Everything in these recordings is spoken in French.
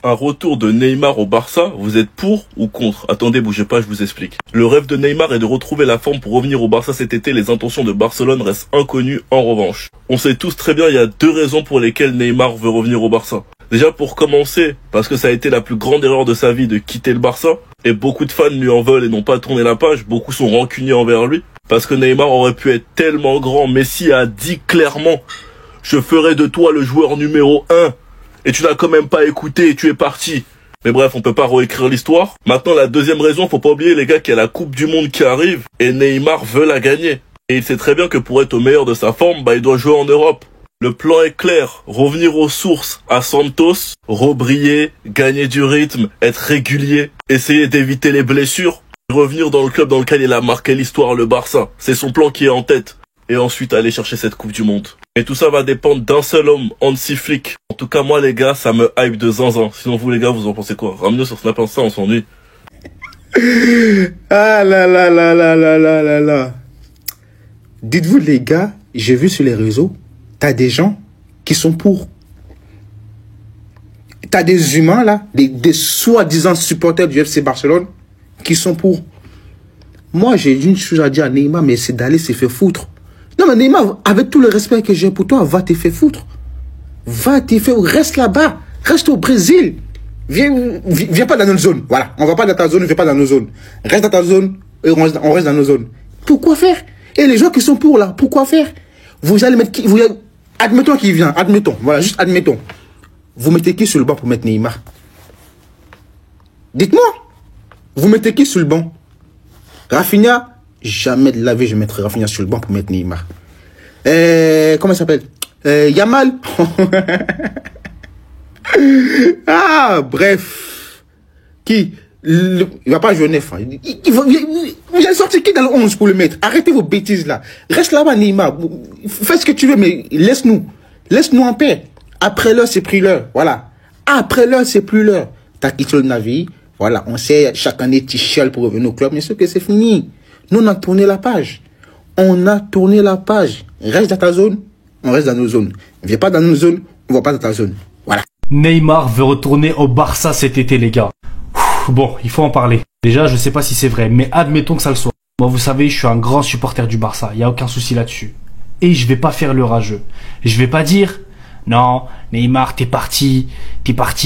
Un retour de Neymar au Barça, vous êtes pour ou contre? Attendez, bougez pas, je vous explique. Le rêve de Neymar est de retrouver la forme pour revenir au Barça cet été. Les intentions de Barcelone restent inconnues en revanche. On sait tous très bien, il y a deux raisons pour lesquelles Neymar veut revenir au Barça. Déjà pour commencer, parce que ça a été la plus grande erreur de sa vie de quitter le Barça. Et beaucoup de fans lui en veulent et n'ont pas tourné la page. Beaucoup sont rancuniers envers lui. Parce que Neymar aurait pu être tellement grand. Messi a dit clairement, je ferai de toi le joueur numéro 1. Et tu n'as quand même pas écouté et tu es parti. Mais bref, on peut pas réécrire l'histoire. Maintenant, la deuxième raison, faut pas oublier les gars qu'il y a la Coupe du Monde qui arrive et Neymar veut la gagner. Et il sait très bien que pour être au meilleur de sa forme, il doit jouer en Europe. Le plan est clair, revenir aux sources à Santos, rebriller, gagner du rythme, être régulier, essayer d'éviter les blessures, revenir dans le club dans lequel il a marqué l'histoire, le Barça. C'est son plan qui est en tête. Et ensuite aller chercher cette Coupe du Monde. Et tout ça va dépendre d'un seul homme, Hansi Flick. En tout cas, moi les gars, ça me hype de zinzin. Sinon vous les gars, vous en pensez quoi? Ramenez sur Snap Insta, on s'ennuie. Ah là là là là là là là là. Dites-vous les gars, j'ai vu sur les réseaux, t'as des gens qui sont pour. T'as des humains là, des soi-disant supporters du FC Barcelone qui sont pour. Moi j'ai une chose à dire à Neymar, mais c'est d'aller se faire foutre. Non mais Neymar, avec tout le respect que j'ai pour toi, va te faire foutre. Va te faire, reste là-bas, reste au Brésil. Viens pas dans notre zone. Voilà, on va pas dans ta zone, viens pas dans nos zones. Reste dans ta zone et on reste dans nos zones. Pourquoi faire? Et les gens qui sont pour là, pourquoi faire? Vous allez mettre qui? Admettons qu'il vient, admettons, voilà, juste admettons. Vous mettez qui sur le banc pour mettre Neymar? Dites-moi. Vous mettez qui sur le banc? Rafinha? Jamais de la vie je mettrai Rafinha sur le banc pour mettre Neymar. Comment il s'appelle? Yamal. Ah, bref. Qui? Il va pas jouer neuf. Vous avez sorti qui dans le 11 pour le mettre? Arrêtez vos bêtises là. Reste là-bas Neymar. Fais ce que tu veux, mais laisse-nous. Laisse-nous en paix. Après l'heure, c'est plus l'heure. Voilà. Après l'heure, c'est plus l'heure. T'as quitté le navire. Voilà. On sait chaque année tu chiales pour revenir au club. Mais ce que c'est fini. Nous, on a tourné la page. On a tourné la page. Reste dans ta zone, on reste dans nos zones. Viens pas dans nos zones, on va pas dans ta zone. Voilà. Neymar veut retourner au Barça cet été, les gars. Bon, il faut en parler. Déjà, je sais pas si c'est vrai, mais admettons que ça le soit. Moi, vous savez, je suis un grand supporter du Barça. Il y a aucun souci là-dessus. Et je vais pas faire le rageux. Je vais pas dire, non, Neymar, t'es parti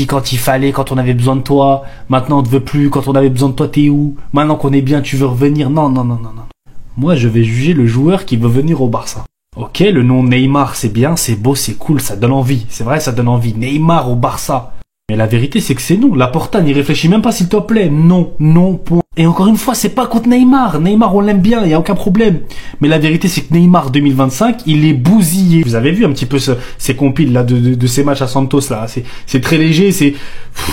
quand il fallait, quand on avait besoin de toi. Maintenant, on te veut plus, quand on avait besoin de toi, t'es où? Maintenant qu'on est bien, tu veux revenir? Non, non, non, non, non. Moi, je vais juger le joueur qui veut venir au Barça. Ok, le nom Neymar, c'est bien, c'est beau, c'est cool, ça donne envie. C'est vrai, ça donne envie. Neymar au Barça. Mais la vérité, c'est que c'est non. Laporta n'y réfléchit même pas, s'il te plaît. Non, non, point. Et encore une fois, c'est pas contre Neymar. Neymar, on l'aime bien, y a aucun problème. Mais la vérité, c'est que Neymar 2025, il est bousillé. Vous avez vu un petit peu ces compiles là de ces matchs à Santos là. C'est très léger,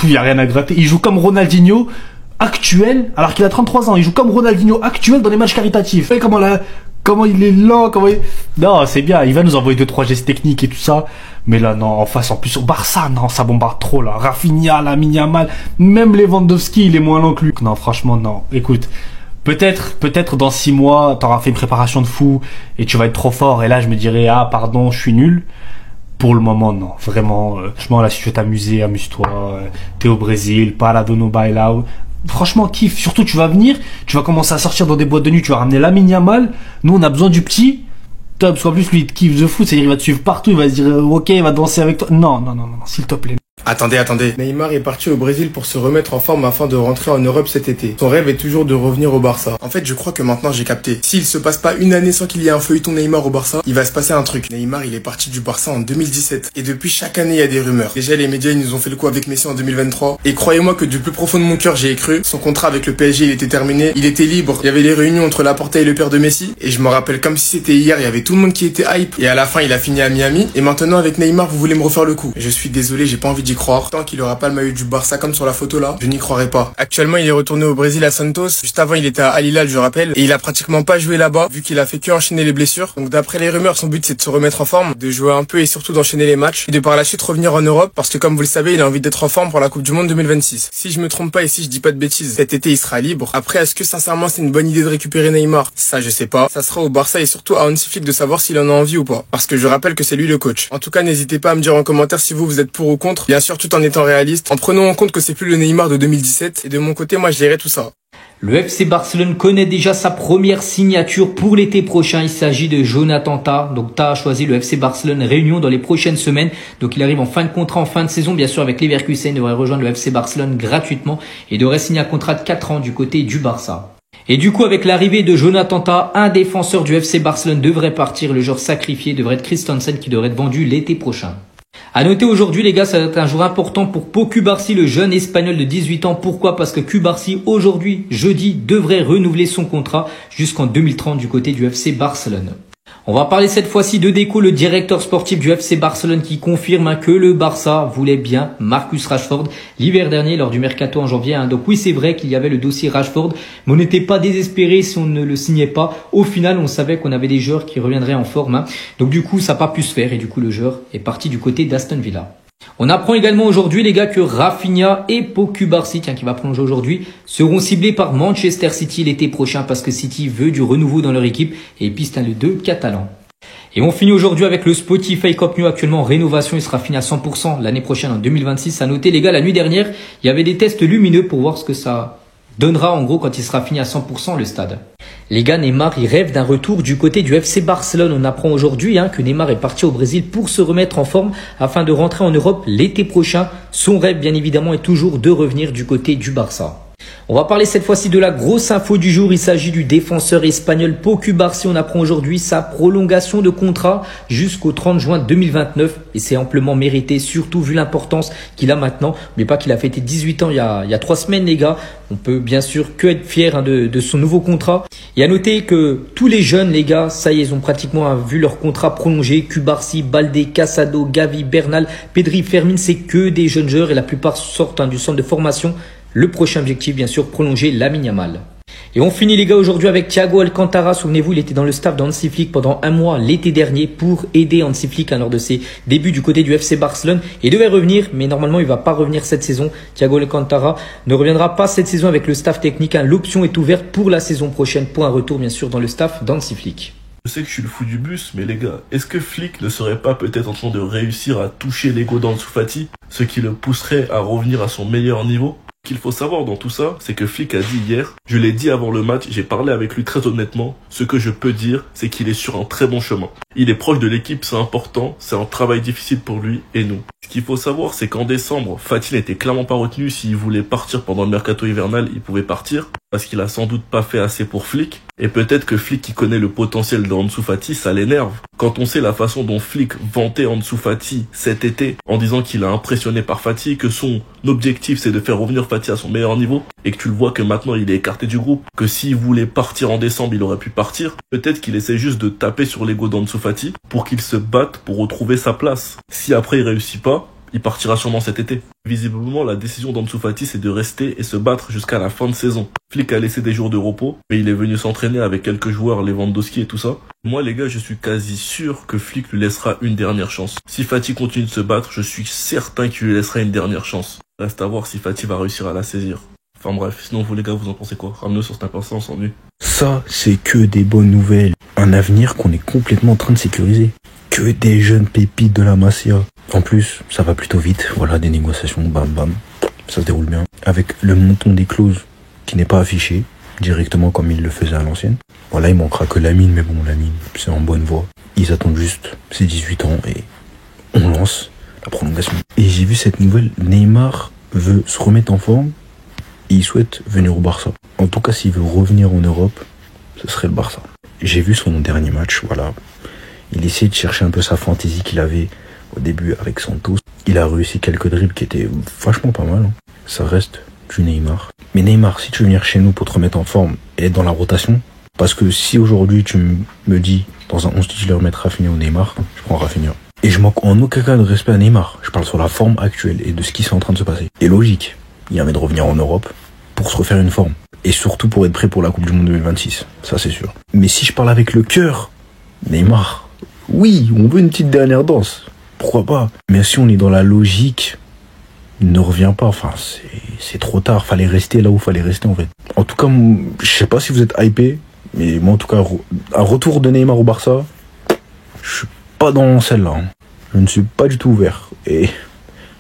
y a rien à gratter. Il joue comme Ronaldinho actuel, alors qu'il a 33 ans. Il joue comme Ronaldinho actuel dans les matchs caritatifs. Vous voyez comment il est lent, Non, c'est bien, il va nous envoyer 2-3 gestes techniques et tout ça. Mais là, non, en face, en plus, au Barça, non, ça bombarde trop, là. Rafinha, Lamine Yamal, même Lewandowski, il est moins lent que lui. Non, franchement, non. Écoute, peut-être dans 6 mois, t'auras fait une préparation de fou et tu vas être trop fort. Et là, je me dirais, ah, pardon, je suis nul. Pour le moment, non. Vraiment, franchement, là, si tu veux t'amuser, amuse-toi. T'es au Brésil, pas la dono bailao. Franchement, kiffe. Surtout, tu vas venir, tu vas commencer à sortir dans des boîtes de nuit, tu vas ramener Lamine Yamal. Nous, on a besoin du petit. Top, parce qu'en plus, lui, il te kiffe de fou. C'est-à-dire, il va te suivre partout, il va se dire, ok, il va danser avec toi. Non, non, non, non, s'il te plaît. Attendez. Neymar est parti au Brésil pour se remettre en forme afin de rentrer en Europe cet été. Son rêve est toujours de revenir au Barça. En fait, je crois que maintenant j'ai capté. S'il se passe pas une année sans qu'il y ait un feuilleton Neymar au Barça, il va se passer un truc. Neymar, il est parti du Barça en 2017. Et depuis, chaque année, il y a des rumeurs. Déjà, les médias, ils nous ont fait le coup avec Messi en 2023. Et croyez-moi que du plus profond de mon cœur, j'y ai cru. Son contrat avec le PSG, il était terminé. Il était libre. Il y avait les réunions entre Laporta et le père de Messi. Et je me rappelle comme si c'était hier, il y avait tout le monde qui était hype. Et à la fin, il a fini à Miami. Et maintenant, avec Neymar, vous voulez me refaire le coup. Je suis désolé, j'ai pas envie d'y croire. Tant qu'il aura pas le maillot du Barça comme sur la photo là, je n'y croirais pas. Actuellement, il est retourné au Brésil à Santos. Juste avant, il était à Al Hilal, je rappelle, et il a pratiquement pas joué là-bas vu qu'il a fait que enchaîner les blessures. Donc d'après les rumeurs, son but c'est de se remettre en forme, de jouer un peu et surtout d'enchaîner les matchs et de par la suite revenir en Europe parce que comme vous le savez, il a envie d'être en forme pour la Coupe du Monde 2026. Si je me trompe pas et si je dis pas de bêtises, cet été il sera libre. Après, est-ce que sincèrement c'est une bonne idée de récupérer Neymar? Ça, je sais pas. Ça sera au Barça et surtout à Hansi Flick de savoir s'il en a envie ou pas. Parce que je rappelle que c'est lui le coach. En tout cas, n'hésitez pas à me dire en commentaire si vous êtes pour ou contre. Bien sûr, sûr, tout en étant réaliste, en prenant en compte que c'est plus le Neymar de 2017. Et de mon côté, moi, je dirais tout ça. Le FC Barcelone connaît déjà sa première signature pour l'été prochain. Il s'agit de Jonathan Tah. Donc Tah a choisi le FC Barcelone Réunion dans les prochaines semaines. Donc il arrive en fin de contrat, en fin de saison. Bien sûr, avec Leverkusen, il devrait rejoindre le FC Barcelone gratuitement et devrait signer un contrat de 4 ans du côté du Barça. Et du coup, avec l'arrivée de Jonathan Tah, un défenseur du FC Barcelone devrait partir. Le joueur sacrifié devrait être Christensen qui devrait être vendu l'été prochain. À noter aujourd'hui, les gars, ça va être un jour important pour Pau Cubarsí, le jeune espagnol de 18 ans. Pourquoi? Parce que Cubarsí, aujourd'hui, jeudi, devrait renouveler son contrat jusqu'en 2030 du côté du FC Barcelone. On va parler cette fois-ci de Deco, le directeur sportif du FC Barcelone, qui confirme que le Barça voulait bien Marcus Rashford l'hiver dernier lors du mercato en janvier. Donc oui, c'est vrai qu'il y avait le dossier Rashford, mais on n'était pas désespéré si on ne le signait pas. Au final, on savait qu'on avait des joueurs qui reviendraient en forme. Donc du coup, ça n'a pas pu se faire et du coup, le joueur est parti du côté d'Aston Villa. On apprend également aujourd'hui, les gars, que Rafinha et Pau Cubarsí, qui va plonger aujourd'hui, seront ciblés par Manchester City l'été prochain parce que City veut du renouveau dans leur équipe et piste les deux catalans. Et on finit aujourd'hui avec le Spotify Camp Nou actuellement en rénovation. Il sera fini à 100% l'année prochaine en 2026. À noter, les gars, la nuit dernière, il y avait des tests lumineux pour voir ce que ça donnera en gros quand il sera fini à 100% le stade. Les gars, Neymar, il rêve d'un retour du côté du FC Barcelone. On apprend aujourd'hui que Neymar est parti au Brésil pour se remettre en forme afin de rentrer en Europe l'été prochain. Son rêve, bien évidemment, est toujours de revenir du côté du Barça. On va parler cette fois-ci de la grosse info du jour. Il s'agit du défenseur espagnol Pau Cubarsí. On apprend aujourd'hui sa prolongation de contrat jusqu'au 30 juin 2029. Et c'est amplement mérité, surtout vu l'importance qu'il a maintenant. Mais pas qu'il a fêté 18 ans il y a 3 semaines, les gars. On peut bien sûr que être fier de son nouveau contrat. Et à noter que tous les jeunes, les gars, ça y est, ils ont pratiquement vu leur contrat prolongé. Cubarsí, Baldé, Casado, Gavi, Bernal, Pedri, Fermin, c'est que des jeunes joueurs et la plupart sortent du centre de formation. Le prochain objectif, bien sûr, prolonger Lamine Yamal. Et on finit, les gars, aujourd'hui avec Thiago Alcantara. Souvenez-vous, il était dans le staff d'Hansi Flick pendant un mois l'été dernier pour aider Hansi Flick lors de ses débuts du côté du FC Barcelone. Il devait revenir, mais normalement, il va pas revenir cette saison. Thiago Alcantara ne reviendra pas cette saison avec le staff technique. L'option est ouverte pour la saison prochaine pour un retour, bien sûr, dans le staff d'Hansi Flick. Je sais que je suis le fou du bus, mais les gars, est-ce que Flick ne serait pas peut-être en train de réussir à toucher l'ego d'Ansu Fati, ce qui le pousserait à revenir à son meilleur niveau? Ce qu'il faut savoir dans tout ça, c'est que Flick a dit hier, je l'ai dit avant le match, j'ai parlé avec lui très honnêtement, ce que je peux dire, c'est qu'il est sur un très bon chemin. Il est proche de l'équipe, c'est important, c'est un travail difficile pour lui et nous. Ce qu'il faut savoir, c'est qu'en décembre, Fati n'était clairement pas retenu. S'il voulait partir pendant le mercato hivernal, il pouvait partir, parce qu'il a sans doute pas fait assez pour Flick. Et peut-être que Flick, qui connaît le potentiel d'Ansu Fati, ça l'énerve. Quand on sait la façon dont Flick vantait Ansu Fati cet été, en disant qu'il a impressionné par Fati, que son objectif c'est de faire revenir Fati à son meilleur niveau, et que tu le vois que maintenant il est écarté du groupe, que s'il voulait partir en décembre, il aurait pu partir, peut-être qu'il essaie juste de taper sur l'ego d'Ansu Fati pour qu'il se batte pour retrouver sa place. Si après il réussit pas, il partira sûrement cet été. Visiblement, la décision d'Ansu Fati, c'est de rester et se battre jusqu'à la fin de saison. Flick a laissé des jours de repos, mais il est venu s'entraîner avec quelques joueurs, Lewandowski et tout ça. Moi, les gars, je suis quasi sûr que Flick lui laissera une dernière chance. Si Fati continue de se battre, je suis certain qu'il lui laissera une dernière chance. Reste à voir si Fati va réussir à la saisir. Enfin bref, sinon vous les gars, vous en pensez quoi? Ramenez-nous sur Snap Insta, on s'ennuie. Ça, c'est que des bonnes nouvelles. Un avenir qu'on est complètement en train de sécuriser. Que des jeunes pépites de la Masia. En plus, ça va plutôt vite. Voilà, des négociations, bam bam. Ça se déroule bien. Avec le montant des clauses qui n'est pas affiché directement comme il le faisait à l'ancienne. Voilà, il manquera que Lamine, mais bon, Lamine, c'est en bonne voie. Ils attendent juste ses 18 ans et on lance la prolongation. Et j'ai vu cette nouvelle, Neymar veut se remettre en forme et il souhaite venir au Barça. En tout cas, s'il veut revenir en Europe, ce serait le Barça. J'ai vu son dernier match, voilà. Il essayait de chercher un peu sa fantaisie qu'il avait au début avec Santos. Il a réussi quelques dribbles qui étaient vachement pas mal. Ça reste du Neymar. Mais Neymar, si tu veux venir chez nous pour te remettre en forme et être dans la rotation, parce que si aujourd'hui tu me dis, dans un 11 titulaire, mettre Rafinha ou Neymar, je prends Rafinha. Et je manque en aucun cas de respect à Neymar. Je parle sur la forme actuelle et de ce qui est en train de se passer. Et logique, il y avait de revenir en Europe pour se refaire une forme. Et surtout pour être prêt pour la Coupe du Monde 2026. Ça, c'est sûr. Mais si je parle avec le cœur, Neymar, oui, on veut une petite dernière danse. Pourquoi pas? Mais si on est dans la logique, ne reviens pas. Enfin, c'est trop tard. Fallait rester là où fallait rester, en fait. En tout cas, je sais pas si vous êtes hypé, mais moi, en tout cas, un retour de Neymar au Barça, je suis pas dans celle-là. Je ne suis pas du tout ouvert. Et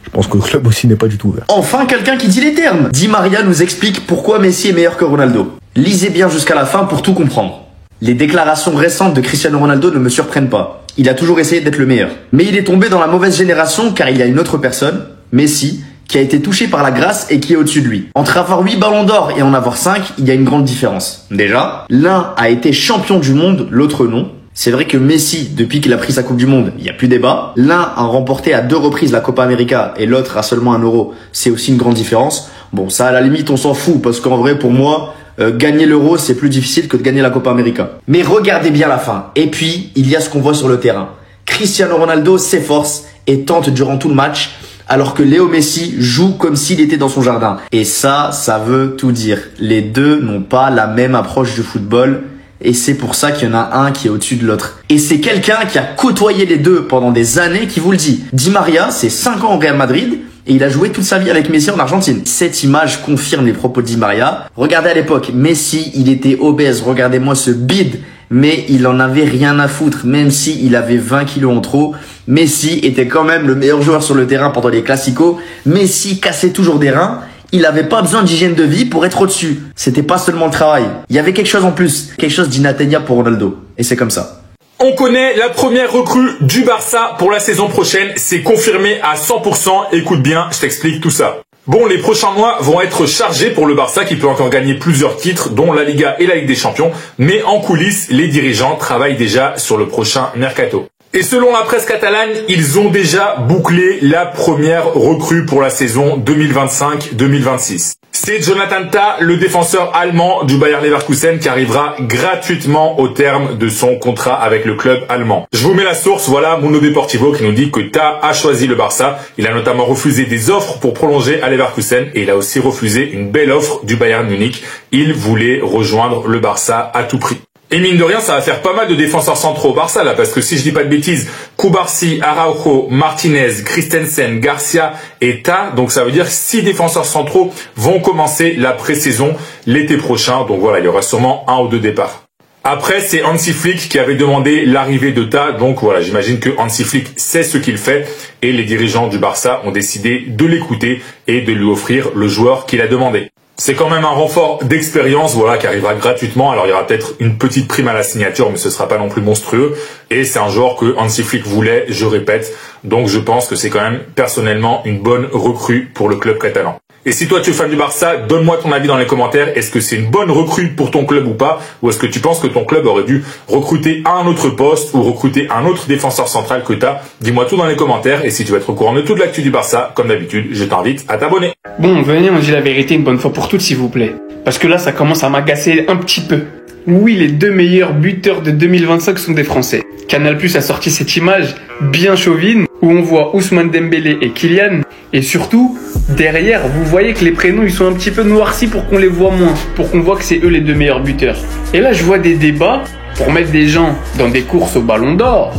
Je pense que le club aussi n'est pas du tout ouvert. Enfin, quelqu'un qui dit les termes. Di Maria nous explique pourquoi Messi est meilleur que Ronaldo. Lisez bien jusqu'à la fin pour tout comprendre. Les déclarations récentes de Cristiano Ronaldo ne me surprennent pas. Il a toujours essayé d'être le meilleur. Mais il est tombé dans la mauvaise génération car il y a une autre personne, Messi, qui a été touché par la grâce et qui est au-dessus de lui. Entre avoir 8 ballons d'or et en avoir 5, il y a une grande différence. Déjà, l'un a été champion du monde, l'autre non. C'est vrai que Messi, depuis qu'il a pris sa Coupe du Monde, il n'y a plus débat. L'un a remporté à 2 reprises la Copa América et l'autre a seulement 1 euro. C'est aussi une grande différence. Bon, ça à la limite on s'en fout parce qu'en vrai pour moi, gagner l'euro c'est plus difficile que de gagner la Copa América. Mais regardez bien la fin. Et puis, il y a ce qu'on voit sur le terrain. Cristiano Ronaldo s'efforce et tente durant tout le match, alors que Léo Messi joue comme s'il était dans son jardin. Et ça veut tout dire. Les deux n'ont pas la même approche du football. Et c'est pour ça qu'il y en a un qui est au-dessus de l'autre. Et c'est quelqu'un qui a côtoyé les deux pendant des années qui vous le dit. Di Maria, c'est 5 ans au Real Madrid et il a joué toute sa vie avec Messi en Argentine. Cette image confirme les propos de Di Maria. Regardez à l'époque, Messi, il était obèse. Regardez-moi ce bide. Mais il en avait rien à foutre, même si il avait 20 kilos en trop. Messi était quand même le meilleur joueur sur le terrain pendant les classicos. Messi cassait toujours des reins. Il avait pas besoin d'hygiène de vie pour être au-dessus. C'était pas seulement le travail. Il y avait quelque chose en plus. Quelque chose d'inatteignable pour Ronaldo. Et c'est comme ça. On connaît la première recrue du Barça pour la saison prochaine. C'est confirmé à 100%. Écoute bien, je t'explique tout ça. Bon, les prochains mois vont être chargés pour le Barça qui peut encore gagner plusieurs titres, dont la Liga et la Ligue des Champions. Mais en coulisses, les dirigeants travaillent déjà sur le prochain mercato. Et selon la presse catalane, ils ont déjà bouclé la première recrue pour la saison 2025-2026. C'est Jonathan Tah, le défenseur allemand du Bayer Leverkusen, qui arrivera gratuitement au terme de son contrat avec le club allemand. Je vous mets la source, voilà Mundo Deportivo qui nous dit que Tah a choisi le Barça. Il a notamment refusé des offres pour prolonger à Leverkusen et il a aussi refusé une belle offre du Bayern Munich. Il voulait rejoindre le Barça à tout prix. Et mine de rien, ça va faire pas mal de défenseurs centraux au Barça là, parce que si je dis pas de bêtises, Cubarsí, Araujo, Martinez, Christensen, Garcia et Tah, donc ça veut dire 6 défenseurs centraux vont commencer la pré-saison l'été prochain, donc voilà, il y aura sûrement 1 ou 2 départs. Après, c'est Hansi Flick qui avait demandé l'arrivée de Tah, donc voilà, j'imagine que Hansi Flick sait ce qu'il fait et les dirigeants du Barça ont décidé de l'écouter et de lui offrir le joueur qu'il a demandé. C'est quand même un renfort d'expérience, voilà, qui arrivera gratuitement. Alors il y aura peut-être une petite prime à la signature, mais ce sera pas non plus monstrueux. Et c'est un joueur que Hansi Flick voulait, je répète. Donc je pense que c'est quand même personnellement une bonne recrue pour le club catalan. Et si toi tu es fan du Barça, donne-moi ton avis dans les commentaires. Est-ce que c'est une bonne recrue pour ton club ou pas? Ou est-ce que tu penses que ton club aurait dû recruter un autre poste ou recruter un autre défenseur central que t'as? Dis-moi tout dans les commentaires. Et si tu veux être au courant de toute l'actu du Barça, comme d'habitude, je t'invite à t'abonner. Bon, venez, on dit la vérité une bonne fois pour toutes, s'il vous plaît. Parce que là, ça commence à m'agacer un petit peu. Oui, les 2 meilleurs buteurs de 2025 sont des Français. Canal+ a sorti cette image bien chauvine où on voit Ousmane Dembélé et Kylian. Et surtout, derrière, vous voyez que les prénoms ils sont un petit peu noircis pour qu'on les voit moins, pour qu'on voit que c'est eux les 2 meilleurs buteurs. Et là, je vois des débats pour mettre des gens dans des courses au Ballon d'Or.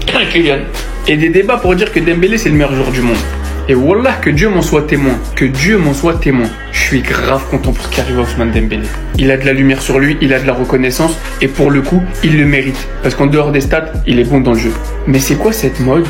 Kylian. Et des débats pour dire que Dembélé c'est le meilleur joueur du monde. Et wallah, que Dieu m'en soit témoin. Que Dieu m'en soit témoin. Je suis grave content pour ce qui arrive à Ousmane Dembélé. Il a de la lumière sur lui, il a de la reconnaissance. Et pour le coup, il le mérite. Parce qu'en dehors des stats, il est bon dans le jeu. Mais c'est quoi cette mode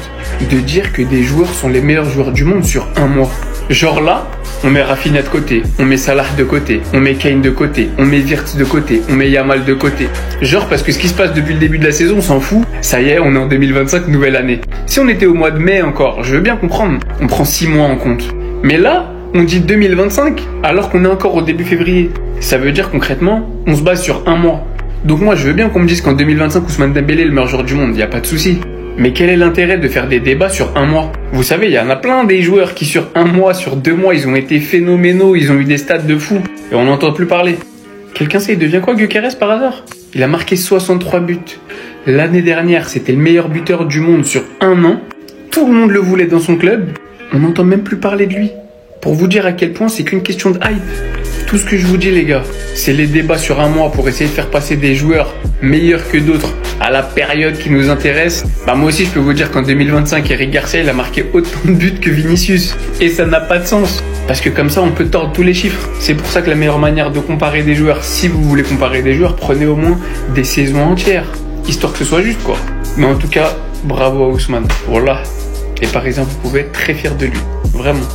de dire que des joueurs sont les meilleurs joueurs du monde sur un mois? Genre là, on met Rafinha de côté, on met Salah de côté, on met Kane de côté, on met Wirtz de côté, on met Yamal de côté. Genre parce que ce qui se passe depuis le début de la saison, on s'en fout. Ça y est, on est en 2025, nouvelle année. Si on était au mois de mai encore, je veux bien comprendre. On prend 6 mois en compte. Mais là, on dit 2025 alors qu'on est encore au début février. Ça veut dire concrètement, on se base sur un mois. Donc moi, je veux bien qu'on me dise qu'en 2025, Ousmane Dembélé est le meilleur joueur du monde, y a pas de souci. Mais quel est l'intérêt de faire des débats sur un mois? Vous savez, il y en a plein des joueurs qui sur un mois, sur 2 mois, ils ont été phénoménaux, ils ont eu des stats de fou. Et on n'entend plus parler. Quelqu'un sait, il devient quoi Gyökeres par hasard? Il a marqué 63 buts. L'année dernière, c'était le meilleur buteur du monde sur un an. Tout le monde le voulait dans son club. On n'entend même plus parler de lui. Pour vous dire à quel point c'est qu'une question de hype. Tout ce que je vous dis les gars, c'est les débats sur un mois pour essayer de faire passer des joueurs meilleurs que d'autres à la période qui nous intéresse. Bah moi aussi je peux vous dire qu'en 2025, Eric Garcia il a marqué autant de buts que Vinicius. Et ça n'a pas de sens. Parce que comme ça on peut tordre tous les chiffres. C'est pour ça que la meilleure manière de comparer des joueurs, si vous voulez comparer des joueurs, prenez au moins des saisons entières. Histoire que ce soit juste quoi. Mais en tout cas, bravo à Ousmane. Voilà. Les Parisiens, vous pouvez être très fiers de lui. Vraiment.